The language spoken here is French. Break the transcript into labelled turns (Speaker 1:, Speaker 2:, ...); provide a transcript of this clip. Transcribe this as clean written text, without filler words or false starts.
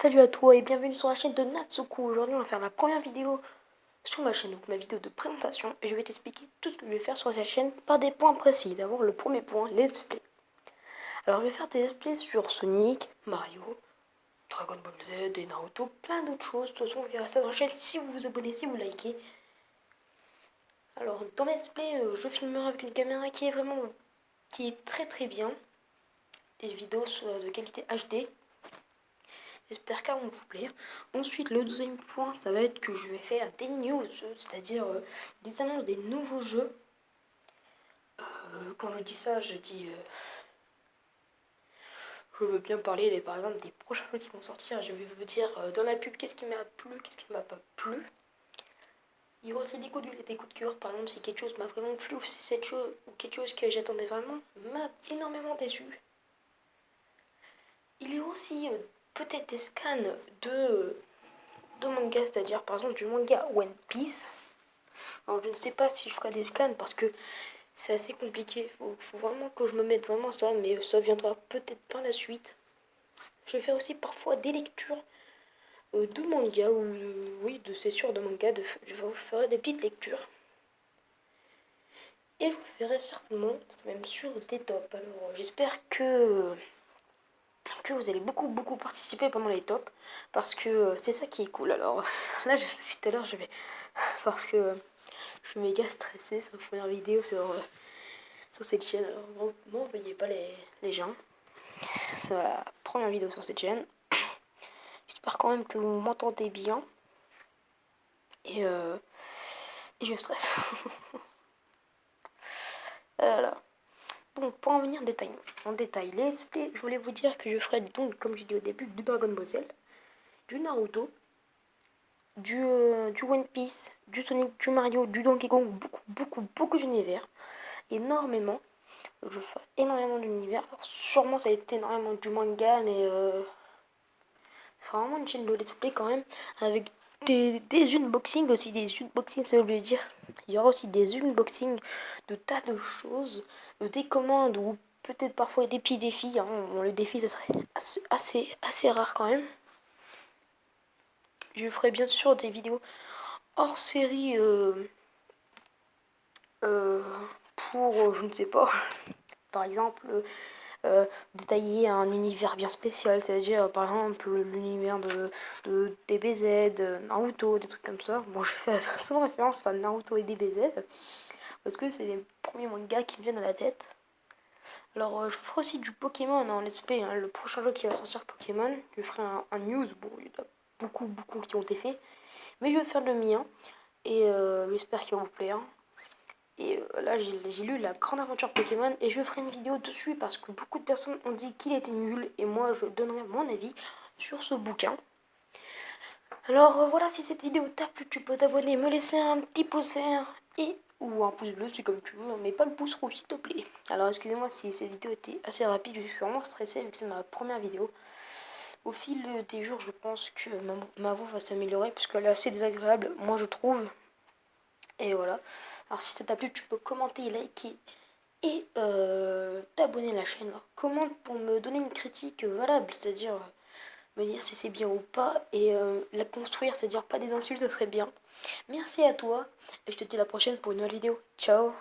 Speaker 1: Salut à toi et bienvenue sur la chaîne de Natsuko. Aujourd'hui on va faire la première vidéo sur ma chaîne, donc ma vidéo de présentation. Et je vais t'expliquer tout ce que je vais faire sur cette chaîne par des points précis. D'abord le premier point, les let's play. Alors je vais faire des let's play sur Sonic, Mario, Dragon Ball Z et Naruto, plein d'autres choses. De toute façon vous verrez ça dans la chaîne si vous vous abonnez, si vous likez. Alors dans mes let's play, je filmerai avec une caméra qui est très bien. Des vidéos de qualité HD. J'espère qu'elles vont vous plaire. Ensuite, le deuxième point, ça va être que je vais faire des news, c'est-à-dire des annonces des nouveaux jeux. Quand je dis ça, je veux bien parler par exemple des prochains jeux qui vont sortir. Je vais vous dire dans la pub qu'est-ce qui m'a plu, qu'est-ce qui m'a pas plu. Il y aura aussi des coups de cœur, par exemple si quelque chose m'a vraiment plu ou si cette chose ou quelque chose que j'attendais vraiment m'a énormément déçu. Il y a aussi peut-être des scans de manga, c'est-à-dire par exemple du manga One Piece. Alors je ne sais pas si je ferai des scans parce que c'est assez compliqué. Faut vraiment que je me mette vraiment ça, mais ça viendra peut-être par la suite. Je fais aussi parfois des lectures de manga ou oui, de sessions de manga. Je vous ferai des petites lectures. Et je vous ferai certainement, même sûr, des tops. Alors j'espère que vous allez beaucoup participer pendant les tops parce que c'est ça qui est cool. Alors là, depuis tout à l'heure, je vais parce que je suis méga stressée. C'est ma première vidéo sur cette chaîne. Alors n'envoyez pas les gens. C'est ma première vidéo sur cette chaîne. J'espère quand même que vous m'entendez bien. Et je stresse. Voilà. Donc pour en venir en détail, les displays, je voulais vous dire que je ferai donc, comme j'ai dit au début, du Dragon Ball Z, du Naruto, du One Piece, du Sonic, du Mario, du Donkey Kong, beaucoup d'univers. Énormément. Je fais énormément d'univers. Alors sûrement ça a été énormément du manga, mais c'est vraiment une chaîne de let's play quand même, avec des unboxings aussi, des unboxings ça veut dire. Il y aura aussi des unboxings de tas de choses, des commandes ou peut-être parfois des petits défis. Hein. Bon, le défi ça serait assez rare quand même. Je ferai bien sûr des vidéos hors série pour, je ne sais pas, par exemple, détailler un univers bien spécial, c'est-à-dire par exemple l'univers de DBZ, Naruto, des trucs comme ça. Bon, je fais sans référence à Naruto et DBZ parce que c'est les premiers mangas qui me viennent à la tête. Alors, je ferai aussi du Pokémon en let's play, hein, le prochain jeu qui va sortir Pokémon. Je ferai un news, bon, il y en a beaucoup qui ont été faits, mais je vais faire le mien et j'espère qu'il va vous plaire. Et là, j'ai lu La Grande Aventure Pokémon et je ferai une vidéo dessus parce que beaucoup de personnes ont dit qu'il était nul et moi je donnerai mon avis sur ce bouquin. Alors voilà, si cette vidéo t'a plu, tu peux t'abonner, me laisser un petit pouce vert et ou un pouce bleu, c'est comme tu veux, mais pas le pouce rouge s'il te plaît. Alors excusez-moi si cette vidéo était assez rapide, je suis vraiment stressée vu que c'est ma première vidéo. Au fil des jours, je pense que ma voix va s'améliorer parce qu'elle est assez désagréable, moi je trouve. Et voilà. Alors si ça t'a plu, tu peux commenter, liker et t'abonner à la chaîne. Là. Commente pour me donner une critique valable, c'est-à-dire me dire si c'est bien ou pas et la construire, c'est-à-dire pas des insultes, ça serait bien. Merci à toi et je te dis à la prochaine pour une nouvelle vidéo. Ciao.